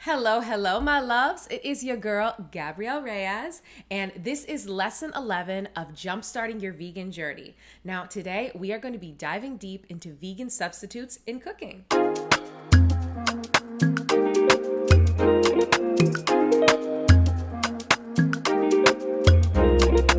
Hello, my loves. It is your girl, Gabrielle Reyes, and this is lesson 11 of Jumpstarting Your Vegan Journey. Now, today we are going to be diving deep into vegan substitutes in cooking.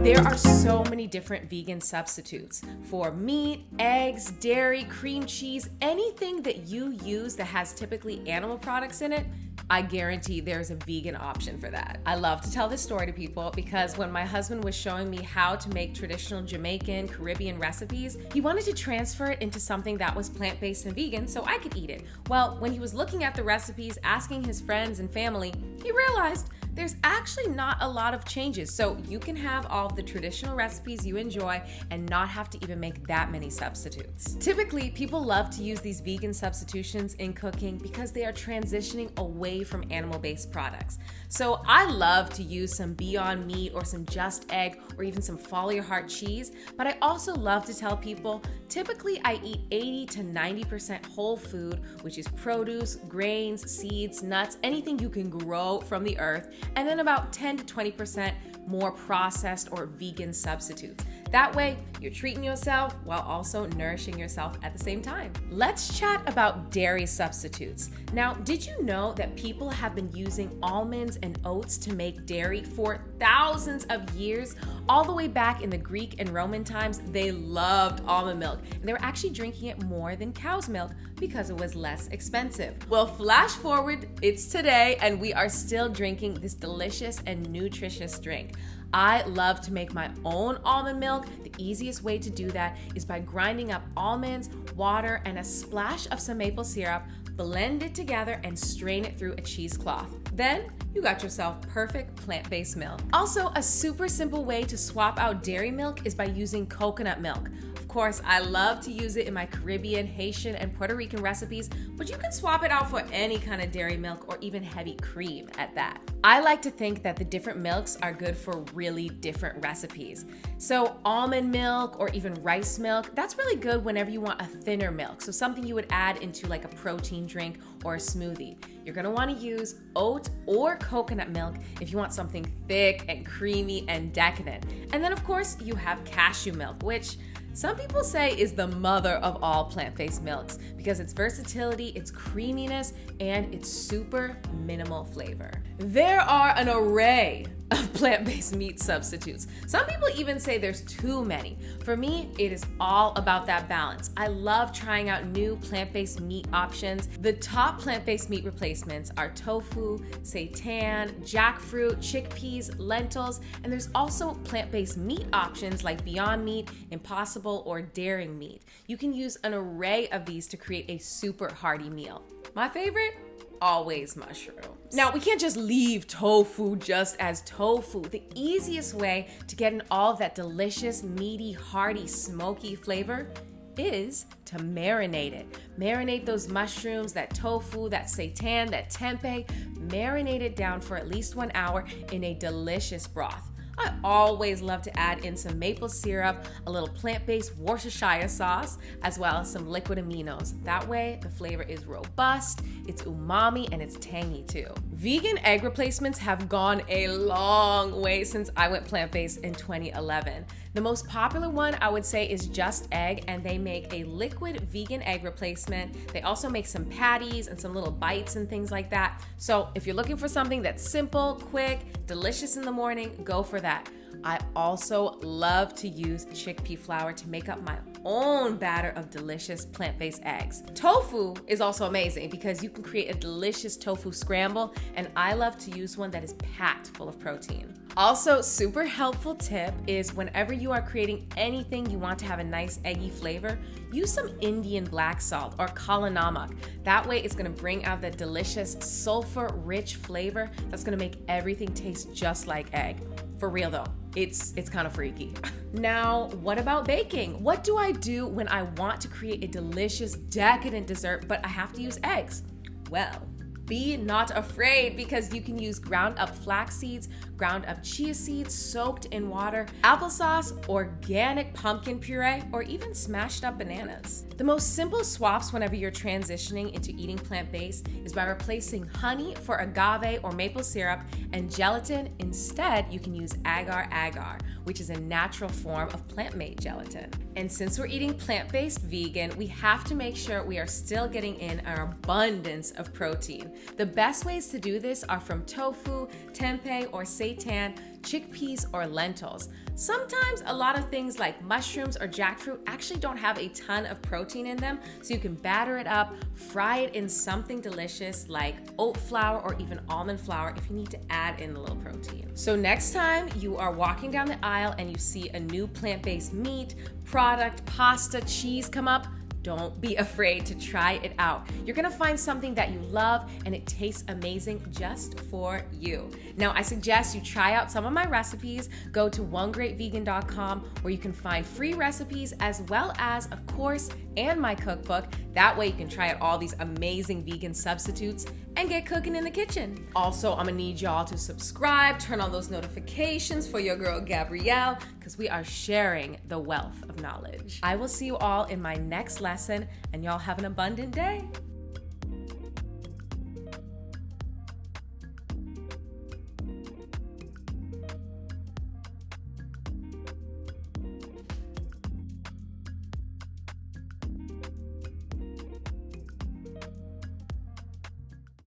There are so many different vegan substitutes for meat, eggs, dairy, cream cheese, anything that you use that has typically animal products in it. I guarantee there's a vegan option for that. I love to tell this story to people because when my husband was showing me how to make traditional Jamaican, Caribbean recipes, he wanted to transfer it into something that was plant-based and vegan so I could eat it. Well, when he was looking at the recipes, asking his friends and family, he realized there's actually not a lot of changes. So you can have all of the traditional recipes you enjoy and not have to even make that many substitutes. Typically, people love to use these vegan substitutions in cooking because they are transitioning away from animal-based products. So I love to use some Beyond Meat or some Just Egg or even some Follow Your Heart cheese, but I also love to tell people, typically I eat 80 to 90% whole food, which is produce, grains, seeds, nuts, anything you can grow from the earth, and then about 10 to 20% more processed or vegan substitutes. That way, you're treating yourself while also nourishing yourself at the same time. Let's chat about dairy substitutes. Now, did you know that people have been using almonds and oats to make dairy for thousands of years? All the way back in the Greek and Roman times, they loved almond milk, and they were actually drinking it more than cow's milk because it was less expensive. Well, flash forward, it's today, and we are still drinking this delicious and nutritious drink. I love to make my own almond milk. The easiest way to do that is by grinding up almonds, water, and a splash of some maple syrup, blend it together, and strain it through a cheesecloth. Then you got yourself perfect plant-based milk. Also, a super simple way to swap out dairy milk is by using coconut milk. Of course, I love to use it in my Caribbean, Haitian, and Puerto Rican recipes, but you can swap it out for any kind of dairy milk or even heavy cream at that. I like to think that the different milks are good for really different recipes. So almond milk or even rice milk, that's really good whenever you want a thinner milk. So something you would add into like a protein drink or a smoothie. You're gonna wanna use oat or coconut milk if you want something thick and creamy and decadent. And then of course you have cashew milk, which some people say is the mother of all plant-based milks because its versatility, its creaminess, and its super minimal flavor. There are an array of plant-based meat substitutes. Some people even say there's too many. For me, it is all about that balance. I love trying out new plant-based meat options. The top plant-based meat replacements are tofu, seitan, jackfruit, chickpeas, lentils, and there's also plant-based meat options like Beyond Meat, Impossible, or Daring Meat. You can use an array of these to create a super hearty meal. My favorite? Always mushrooms. Now, we can't just leave tofu just as tofu. The easiest way to get in all of that delicious, meaty, hearty, smoky flavor is to marinate it. Marinate those mushrooms, that tofu, that seitan, that tempeh. Marinate it down for at least 1 hour in a delicious broth. I always love to add in some maple syrup, a little plant-based Worcestershire sauce, as well as some liquid aminos. That way, the flavor is robust, it's umami, and it's tangy too. Vegan egg replacements have gone a long way since I went plant-based in 2011. The most popular one I would say is Just Egg, and they make a liquid vegan egg replacement. They also make some patties and some little bites and things like that. So if you're looking for something that's simple, quick, delicious in the morning, go for that. I also love to use chickpea flour to make up my own batter of delicious plant-based eggs. Tofu is also amazing because you can create a delicious tofu scramble, and I love to use one that is packed full of protein. Also, super helpful tip is whenever you are creating anything you want to have a nice eggy flavor, use some Indian black salt or kala namak. That way it's gonna bring out that delicious sulfur-rich flavor that's gonna make everything taste just like egg. For real though, it's kind of freaky. Now, what about baking? What do I do when I want to create a delicious, decadent dessert, but I have to use eggs? Well, be not afraid because you can use ground up flax seeds, ground up chia seeds soaked in water, applesauce, organic pumpkin puree, or even smashed up bananas. The most simple swaps whenever you're transitioning into eating plant-based is by replacing honey for agave or maple syrup and gelatin. Instead, you can use agar-agar, which is a natural form of plant-made gelatin. And since we're eating plant-based vegan, we have to make sure we are still getting in an abundance of protein. The best ways to do this are from tofu, tempeh or seitan, chickpeas or lentils. Sometimes a lot of things like mushrooms or jackfruit actually don't have a ton of protein in them, so you can batter it up, fry it in something delicious like oat flour or even almond flour if you need to add in a little protein. So next time you are walking down the aisle and you see a new plant-based meat, product, pasta, cheese come up, don't be afraid to try it out. You're gonna find something that you love and it tastes amazing just for you. Now, I suggest you try out some of my recipes. Go to onegreatvegan.com where you can find free recipes as well as a course and my cookbook. That way you can try out all these amazing vegan substitutes and get cooking in the kitchen. Also, I'm gonna need y'all to subscribe, turn on those notifications for your girl Gabrielle, because we are sharing the wealth of knowledge. I will see you all in my next lesson, and y'all have an abundant day.